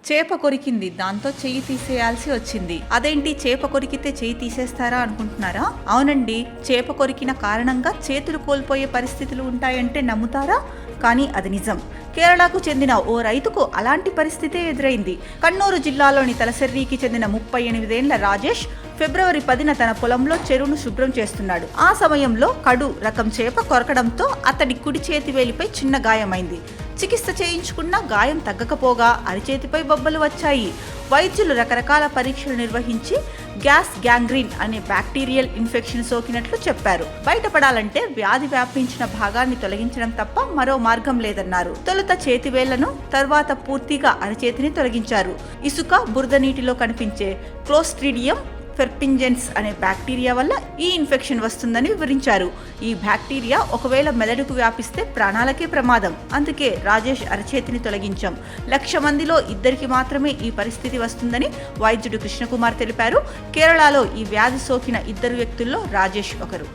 చేప కొరికింది, దాంతో చెయ్యి తీసేయాల్సి వచ్చింది. అదేంటి, చేప కొరికితే చెయ్యి తీసేస్తారా అనుకుంటున్నారా? అవునండి, చేప కొరికిన కారణంగా చేతులు కోల్పోయే పరిస్థితులు ఉంటాయంటే నమ్ముతారా? కానీ అది నిజం. కేరళకు చెందిన ఓ రైతుకు అలాంటి పరిస్థితే ఎదురైంది. కన్నూరు జిల్లాలోని తలసెర్రికి చెందిన 38 ఏళ్ల రాజేష్ ఫిబ్రవరి 10న తన పొలంలో చెరువును శుభ్రం చేస్తున్నాడు. ఆ సమయంలో కడు రకం చేప కొరకడంతో అతడి కుడి చేతి వేలిపై చిన్న గాయమైంది. చికిత్స చేయించుకున్నా గాయం తగ్గకపోగా అరిచేతిపై బొబ్బలు వచ్చాయి. వైద్యులు రకరకాల పరీక్షలు నిర్వహించి గ్యాంగ్రీన్ అనే బ్యాక్టీరియల్ ఇన్ఫెక్షన్ సోకినట్లు చెప్పారు. బయటపడాలంటే వ్యాధి వ్యాపించిన భాగాన్ని తొలగించడం తప్ప మరో మార్గం లేదన్నారు. తొలుత చేతివేళ్లను, తర్వాత పూర్తిగా అరిచేతిని తొలగించారు. ఇసుక, బురద నీటిలో కనిపించే క్లోస్ట్రిడియం ఫెర్పింజెన్స్ అనే బ్యాక్టీరియా వల్ల ఈ ఇన్ఫెక్షన్ వస్తుందని వివరించారు. ఈ బ్యాక్టీరియా ఒకవేళ మెదడుకు వ్యాపిస్తే ప్రాణాలకే ప్రమాదం. అందుకే రాజేష్ అరచేతిని తొలగించాం. 1,00,000 మందిలో 2 మాత్రమే ఈ పరిస్థితి వస్తుందని వైద్యుడు కృష్ణకుమార్ తెలిపారు. కేరళలో ఈ వ్యాధి సోకిన 2 వ్యక్తుల్లో రాజేష్ ఒకరు.